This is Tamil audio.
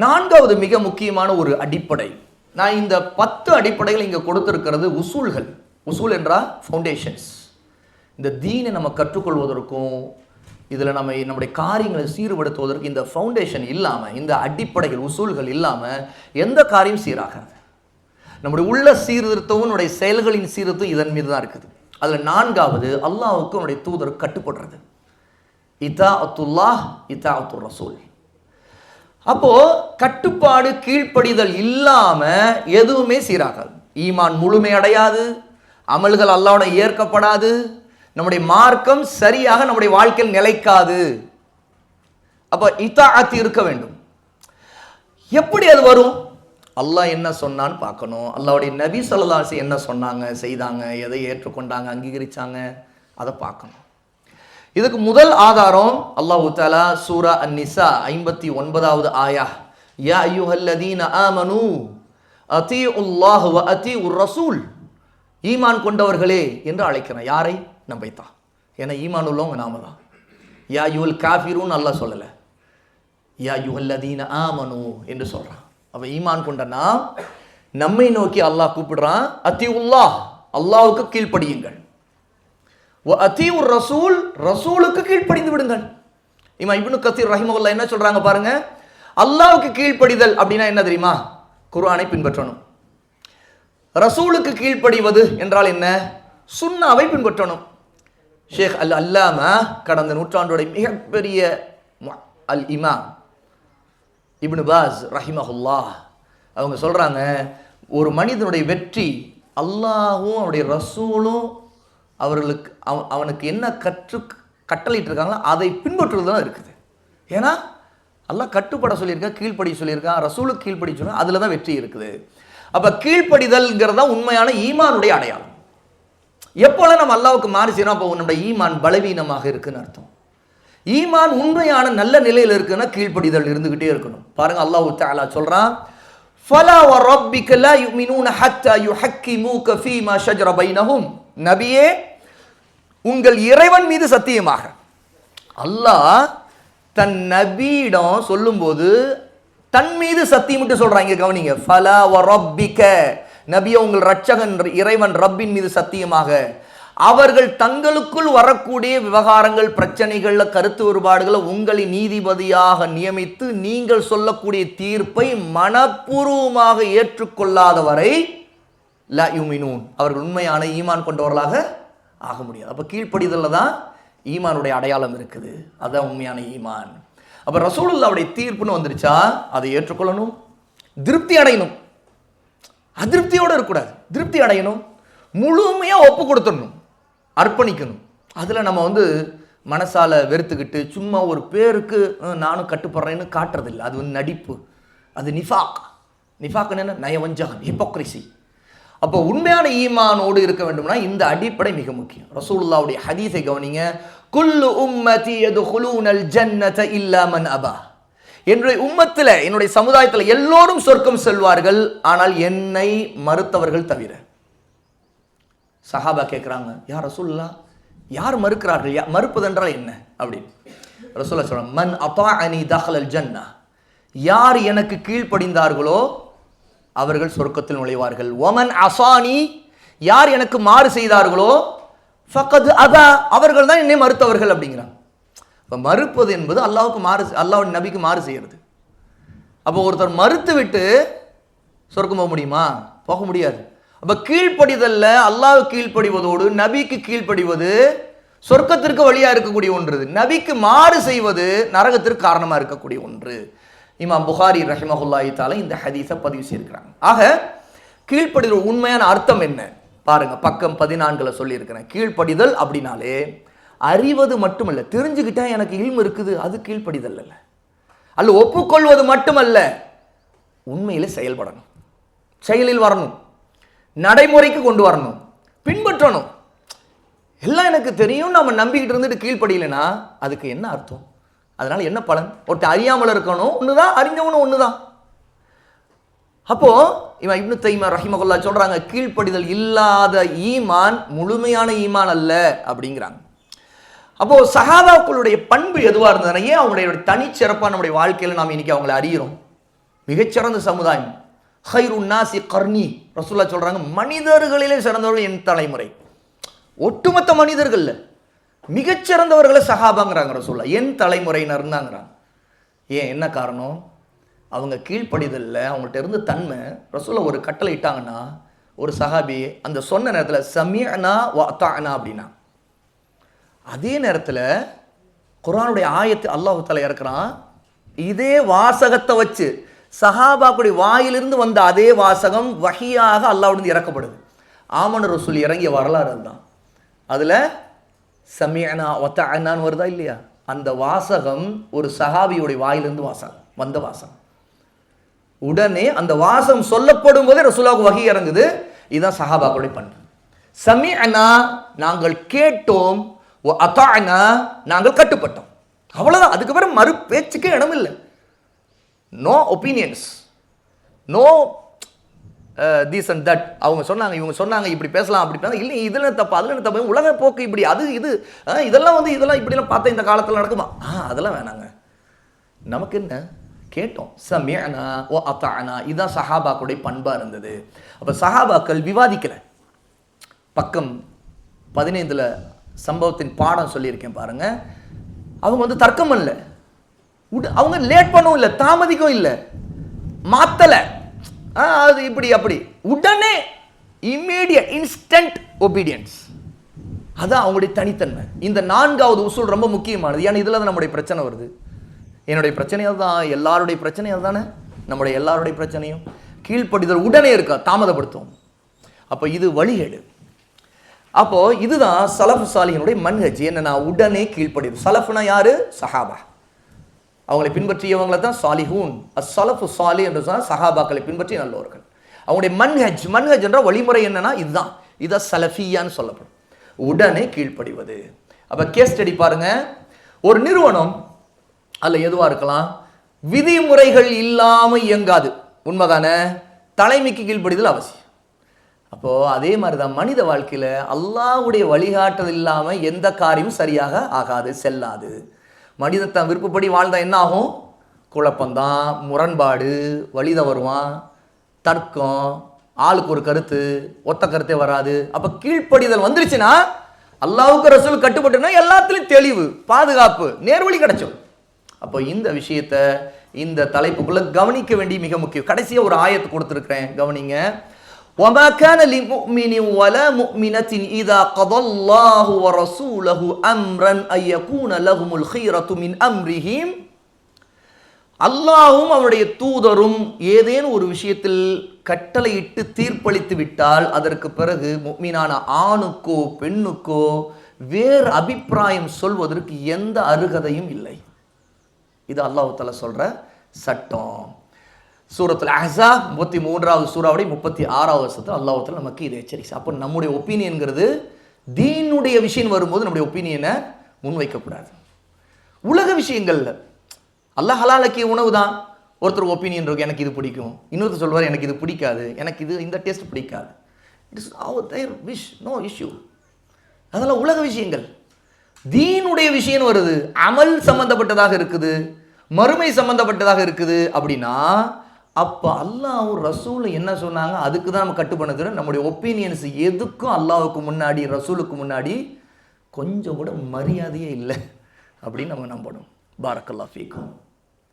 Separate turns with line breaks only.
நான்காவது மிக முக்கியமான ஒரு அடிப்படை, நான் இந்த 10 அடிப்படைகள் இங்கே கொடுத்திருக்கிறது உசூல்கள். உசூல் என்றால் ஃபவுண்டேஷன்ஸ். இந்த தீனை நம்ம கற்றுக்கொள்வதற்கும் இதில் நம்முடைய காரியங்களை சீர்படுத்துவதற்கு இந்த ஃபவுண்டேஷன் இல்லாமல், இந்த அடிப்படைகள் உசூல்கள் இல்லாமல் எந்த காரியம் சீராகாது. நம்முடைய உள்ள சீர்திருத்தமும் நம்முடைய செயல்களின் சீர்திருத்தம் இதன் மீது தான் இருக்குது. அதில் நான்காவது அல்லாஹ்வுக்கு நம்முடைய தூதருக்கு கட்டுப்படுறது. இதாஅத்துல்லாஹ் இதாஅத்துர் ரசூல். அப்போ கட்டுப்பாடு கீழ்ப்படிதல் இல்லாம எதுவுமே சீராகாது. ஈமான் முழுமை அடையாது, அமல்கள் அல்லாஹ்வுடைய ஏற்கப்படாது, நம்முடைய மார்க்கம் சரியாக நம்முடைய வாழ்க்கையில் நிலைக்காது. அப்ப இதாஅத் இருக்க வேண்டும். எப்படி அது வரும்? அல்லாஹ் என்ன சொன்னான்னு பார்க்கணும். அல்லாஹ்வுடைய நபி ஸல்லல்லாஹு அலைஹி வஸல்லம் என்ன சொன்னாங்க, செய்தாங்க, எதை ஏற்றுக்கொண்டாங்க, அங்கீகரிச்சாங்க, அதை பார்க்கணும். இதுக்கு முதல் ஆதாரம் அல்லாஹ் தஆலா சூரா அன்-நிசா 59வது ஆயா, யா அய்யுஹல்லதீன ஆமனூ அதீஉல்லாஹ வ அதீஉர் ரசூல். ஈமான் கொண்டவர்களே என்று அழைக்கிறான். யாரை? நம்மைத்தான். ஏன்னா ஈமான் உள்ளவங்க நாம தான். யா அய்யுல் காஃபிரூன் அல்லாஹ் சொல்லலை, யா அய்யுஹல்லதீன ஆமனூ என்று சொல்றான். அப்ப ஈமான் கொண்டனா நம்மை நோக்கி அல்லாஹ் கூப்பிடுறான். அதீஉல்லாஹ், அல்லாஹ்வுக்கு கீழ்ப்படியுங்கள். அதீஉர் ரசூல், ரசூலுக்கு கீழ்ப்படிந்து விடுங்கள். இமாம் இப்னு கஸீர் ரஹிமஹுல்லாஹ் என்ன சொல்றாங்க பாருங்க, அல்லாஹ்வுக்கு கீழ்ப்படிதல் அப்படின்னா என்ன தெரியுமா? குர்ஆனை பின்பற்றணும். ரசூலுக்கு கீழ்ப்படிவது என்றால் என்ன? சுன்னாவை பின்பற்றணும். ஷேக் அல் அல்லாமா கடந்த நூற்றாண்டுடைய மிகப்பெரிய அல் இமாம் இப்னு பாஸ் ரஹிமஹுல்லாஹ் அவங்க சொல்றாங்க, ஒரு மனிதனுடைய வெற்றி அல்லாஹ்வும் அவருடைய ரசூலும் அவர்களுக்கு அவனுக்கு என்ன கட்டளையிட்டு இருக்காங்களோ அதை பின்பற்றுவது தான் இருக்குது. ஏன்னா அல்லாஹ் கட்டுப்பட சொல்லியிருக்கான், கீழ்ப்படி சொல்லியிருக்கான், ரசூலுக்கு கீழ்ப்படி சொல்லியிருக்கான், அதில் தான் வெற்றி இருக்குது. அப்போ கீழ்ப்படிதல்ங்கிறது தான் உண்மையான ஈமானுடைய அடையாளம். எப்போல்லாம் நம்ம அல்லாஹ்வுக்கு மாறி செய்யணும், அப்போ நம்முடைய ஈமான் பலவீனமாக இருக்குன்னு அர்த்தம். ஈமான் உண்மையான நல்ல நிலையில் இருக்குன்னா கீழ்ப்படிதல் இருந்துகிட்டே இருக்கணும். பாருங்க அல்லாஹ் தஆலா சொல்றான், ஃபலா வரப்பிக லா யுமினூன ஹத்தா யுஹக்கிமூக ஃபீமா ஷஜர பைனஹும். நபியே, உங்கள் இறைவன் மீது சத்தியமாக. அல்லாஹ் தன் நபியிடம் சொல்லும்போது தன் மீது சத்தியமிட்டு சொல்றாங்க. கவனிங்க, ஃபலா வரப்பிக, நபியே உங்கள் ரட்சகன் இறைவன் ரப்பின் மீது சத்தியமாக, அவர்கள் தங்களுக்குள் வரக்கூடிய விவகாரங்கள், பிரச்சனைகள்ல, கருத்து வேறுபாடுகளை உங்களை நீதிபதியாக நியமித்து நீங்கள் சொல்லக்கூடிய தீர்ப்பை மனப்பூர்வமாக ஏற்றுக்கொள்ளாதவரை லா யுமினூன், அவர்கள் உண்மையான ஈமான் கொண்டவர்களாக ஆக முடியாது. அப்ப கீழ்ப்படிதல்ல தான் ஈமானுடைய அடையாளம் இருக்குது. அதான் உண்மையான ஈமான். அப்ப ரசூலுல்லாஹ்வுடைய தீர்ப்புன்னு வந்துருச்சா அதை ஏற்றுக்கொள்ளணும், திருப்தி அடையணும். அதிருப்தியோடு இருக்கக்கூடாது, திருப்தி அடையணும், முழுமையா ஒப்பு கொடுத்துடணும், அர்ப்பணிக்கணும். அதில் நம்ம மனசால வெறுத்துக்கிட்டு சும்மா ஒரு பேருக்கு நானும் கட்டுப்படுறேன்னு காட்டுறதில்லை. அது நடிப்பு, அது நிஃபாக். நிஃபாக்னு என்ன? நயவஞ்சகம், ஹிப்போக்ரிசி. அப்போ உண்மையான ஈமானோடு இருக்க வேண்டும்னா இந்த அடிப்படை மிக முக்கியம். ரசூலுல்லாஹ்வுடைய ஹதீஸை கவனிங்க, குல்லு உம்மதி யதுகுலூனல் ஜன்னத இல்லா மன் அபா. என்னுடைய உம்மத்தில், என்னுடைய சமுதாயத்தில் எல்லோரும் சொர்க்கம் செல்வார்கள், ஆனால் என்னை மறுத்தவர்கள் தவிர. சஹாபா கேட்குறாங்க, யார் ரசூலுல்லாஹ், யார் மறுக்கிறார்கள்? மறுப்பதென்றால் என்ன அப்படின்னு ரசூலுல்லாஹ் சொல்றாங்க, மன் அதாஅனி தஹலல் ஜன்னah, யார் எனக்கு கீழ்ப்படிந்தார்களோ அவர்கள் சொர்க்கத்தில் நுழைவார்கள். ஒமன் அசானி, யார் எனக்கு மாறு செய்தார்களோ ஃபகத் அபா, அவர்கள் தான் என்னை மறுத்தவர்கள் அப்படிங்கிறாங்க. இப்போ மறுப்பது என்பது அல்லாஹ்வுக்கு மாறு, அல்லாஹ்வுடைய நபிக்கு மாறு செய்யறது. அப்போ ஒருத்தர் மறுத்து விட்டு சொர்க்கம் போக முடியுமா? போக முடியாது. அப்போ கீழ்ப்படிதல்ல அல்லாஹ் கீழ்ப்படிவதோடு நபிக்கு கீழ்ப்படிவது சொர்க்கத்திற்கு வழியா இருக்கக்கூடிய ஒன்று, நபிக்கு மாறு செய்வது நரகத்திற்கு காரணமா இருக்கக்கூடிய ஒன்று. இமாம் புகாரி ரஹிமஹுல்லாஹி தஆலா இந்த ஹதீஸை பதிவு செய்திருக்கிறாங்க. ஆக கீழ்ப்படிதல் உண்மையான அர்த்தம் என்ன பாருங்க, பக்கம் 14 சொல்லியிருக்கிறேன். கீழ்ப்படிதல் அப்படின்னாலே அறிவது மட்டுமல்ல, தெரிஞ்சுக்கிட்டா எனக்கு இல்மு இருக்குது, அது கீழ்ப்படிதல் அல்ல. அல்ல ஒப்புக்கொள்வது மட்டுமல்ல, உண்மையில செயல்படணும், செயலில் வரணும், நடைமுறைக்கு கொண்டு வரணும், பின்பற்றணும். எல்லாம் எனக்கு தெரியும் நம்ம நம்பிக்கிட்டு இருந்துட்டு கீழ்ப்படியலைன்னா அதுக்கு என்ன அர்த்தம்? அதனால என்ன பலன்? ஒருத்தர் அறியாமல் இருக்கணும் ஒண்ணுதான், அறிஞ்சவனும் ஒண்ணுதான். அப்போ இவன் இப்னு தைமியா ரஹிமஹுல்லாஹ் சொல்றாங்க, கீழ்ப்படிதல் இல்லாத ஈமான் முழுமையான ஈமான் அல்ல அப்படிங்கிறாங்க. அப்போ சஹாபாக்களுடைய பண்பு எதுவா இருந்ததுன்னா, ஏன் அவங்களுடைய தனிச்சிறப்பா நம்முடைய வாழ்க்கையில நாம் இன்னைக்கு அவங்களை அறிகிறோம்? மிகச்சிறந்த சமுதாயம். ஹைருன் நாசி கர்னி, ரசூலுல்லாஹ் சொல்றாங்க, மனிதர்களிலே சிறந்தவர்கள் என் தலைமுறை. ஒட்டுமொத்த மனிதர்கள்ல மிகச்சிறந்தவர்களை சஹாபாங்கிறாங்க ரசூலுல்லாஹ், என் தலைமுறையினர் தாங்கிறாங்க. ஏன், என்ன காரணம்? அவங்க கீழ்ப்படிதல்ல அவங்கள்ட்ட இருந்து தன்மை. ரசூலுல்லாஹ் ஒரு கட்டளை இட்டாங்கன்னா ஒரு சஹாபி அந்த சொன்ன நேரத்தில் சமிஅனா வ அத்தானா அப்படின்னா, அதே நேரத்தில் குர்ஆனுடைய ஆயத்து அல்லாஹ் தஆலா இறக்குறான், இதே வாசகத்தை வச்சு சஹாபாக்குடைய வாயிலிருந்து வந்த அதே வாசகம் வஹியாக அல்லாஹ்விலிருந்து இறக்கப்படுது. ஆமன ரசூல் இறங்கிய வரலாறு அதுதான். அதில் சமிஅனா வ அத்தானான்னு வருதா இல்லையா? அந்த வாசகம் ஒரு சஹாபியுடைய வாயிலிருந்து வந்த வாசகம். உடனே அந்த வாசகம் சொல்லப்படும் போதே ரசூலுல்லாஹ்வுக்கு வஹி இறங்குது. இதுதான் சஹாபாக்களுடைய பண்பு. சமிஅனா நாங்கள் கேட்டோம், வ அத்தானா நாங்கள் கட்டுப்பட்டோம். அவ்வளவுதான். அதுக்கு பிறகு மறு பேச்சுக்கே இடம் இல்லை. No opinions, no this and that. அவங்க சொன்னாங்க, இவங்க சொன்னாங்க, இப்படி பேசலாம், அப்படி பேசலாம், இல்லை இதில் தப்பு, அதில் தப்பு, உலக போக்கு இப்படி, அது இது, இதெல்லாம் இதெல்லாம் இப்படிலாம் பார்த்தா இந்த காலத்தில் நடக்குமா? அதெல்லாம் வேணாங்க. நமக்கு என்ன, கேட்டோம். சமிஅனா வ அத்தானா, இதுதான் சஹாபாக்களுடைய பண்பாக இருந்தது. அப்போ சஹாபாக்கள் விவாதிக்கலை. பக்கம் 15 சம்பவத்தின் பாடம் சொல்லியிருக்கேன் பாருங்க. அவங்க தர்க்கம் பண்ணல, அவங்க லேட் பண்ணவும் இல்லை, தாமதிக்கவும் இல்லை, மாத்தலை, அது இப்படி அப்படி, உடனே இம்மீடியட் இன்ஸ்டன்ட் ஒபீடியன்ஸ். அதான் அவங்களுடைய தனித்தன்மை. இந்த 4வது உசூல் ரொம்ப முக்கியமானது. ஏன்னா இதில் தான் நம்முடைய பிரச்சனை வருது. என்னுடைய பிரச்சனையால் தான், எல்லாருடைய பிரச்சனையால் தானே நம்முடைய எல்லாருடைய பிரச்சனையும். கீழ்ப்படிதல் உடனே இருக்கா, தாமதப்படுத்தும். அப்போ இது வழிகேடு. அப்போ இதுதான் சலஃபு சாலிஹினுடைய மன்ஹஜ். என்னன்னா உடனே கீழ்ப்படிது. சலஃப்னா யாரு? சஹாபா. அவங்களை பின்பற்றியவங்களை தான் சாலிஹூன். அஸ்ஸலஃபு சாலிஹ் என்று சொன்னால் சஹாபாக்களை பின்பற்றி நல்லவர்கள். அவங்களுடைய மன்ஹஜ் என்ற வழிமுறை என்னன்னா இதுதான். இதை சலஃபியான்னு சொல்லப்படும். உடனே கீழ்ப்படிவது. அப்ப கேஸ் ஸ்டடி பாருங்க. ஒரு நிறுவனம் அல்ல எதுவா இருக்கலாம், விதிமுறைகள் இல்லாம இயங்காது, உண்மைதானே? தலைமைக்கு கீழ்ப்படிதல் அவசியம். அப்போ அதே மாதிரிதான் மனித வாழ்க்கையில அல்லாஹ்வுடைய வழிகாட்டுதல் இல்லாம எந்த காரியமும் சரியாக ஆகாது, செல்லாது. மனிதன் தன் விருப்பப்படி வாழ்ந்தா என்ன ஆகும்? குழப்பம்தான், முரண்பாடு, வழித வருவான், தர்க்கம், ஆளுக்கு ஒரு கருத்து, ஒத்த கருத்தே வராது. அப்ப கீழ்ப்படிதல் வந்துருச்சுன்னா, அல்லாஹ்வுக்கு ரசூல் கட்டுப்பட்டுனா எல்லாத்துலயும் தெளிவு, பாதுகாப்பு, நேர்வழி கிடைச்சோம். அப்போ இந்த விஷயத்தை இந்த தலைப்புக்குள்ள கவனிக்க வேண்டிய மிக முக்கியம். கடைசியா ஒரு ஆயத்து கொடுத்துருக்கிறேன், கவனிங்க. وَمَا كَانَ لِمُؤْمِنٍ وَلَا مُؤْمِنَةٍ إِذَا قَضَى اللَّهُ وَرَسُولُهُ أَمْرًا أَن يَكُونَ لَهُمُ الْخِيَرَةُ مِنْ أَمْرِهِمْ. அல்லாஹ்வும் அவருடைய தூதரும் ஏதேனும் ஒரு விஷயத்தில் கட்டளையிட்டு தீர்ப்பளித்து விட்டால் அதற்கு பிறகு முஃமினான ஆணுக்கோ பெண்ணுக்கோ வேறு அபிப்பிராயம் சொல்வதற்கு எந்த அருகதையும் இல்லை. இது அல்லாஹ் தஆலா சொல்ற சட்டம். சூரத்துல் அஹ்ஸாப் 33வது சூறாவுடைய 36வது வசனத்தில் அல்லாஹ் தஆலா நமக்கு இதை எச்சரிக்கை. அப்போ நம்முடைய ஒப்பீனியன்கிறது தீனுடைய விஷயம் வரும்போது நம்முடைய ஒப்பீனியனை முன்வைக்கக்கூடாது. உலக விஷயங்கள்ல அல்லாஹ் ஹலாலாக்கிய உணவு தான். ஒருத்தர் ஒப்பீனியன் இருக்கும், எனக்கு இது பிடிக்கும், இன்னொருத்தர் சொல்வார் எனக்கு இது பிடிக்காது, எனக்கு இது இந்த டேஸ்ட் பிடிக்காது. இட் இஸ் அவர் தேர் விஷ், நோ இஷ்யூ. அதெல்லாம் உலக விஷயங்கள். தீனுடைய விஷயம் வருது, அமல் சம்பந்தப்பட்டதாக இருக்குது, மறுமை சம்பந்தப்பட்டதாக இருக்குது அப்படின்னா அப்போ அல்லாஹ்வும் ரசூலும் என்ன சொன்னாங்க அதுக்கு தான் நம்ம கட்டுப்பண்ணது. நம்முடைய ஒப்பீனியன்ஸ் எதுக்கும் அல்லாஹ்வுக்கு முன்னாடி ரசூலுக்கு முன்னாடி கொஞ்சம் கூட மரியாதையே இல்லை அப்படின்னு நம்ம நம்பணும். பாரக்கல்லாஹு ஃபீக்கும்.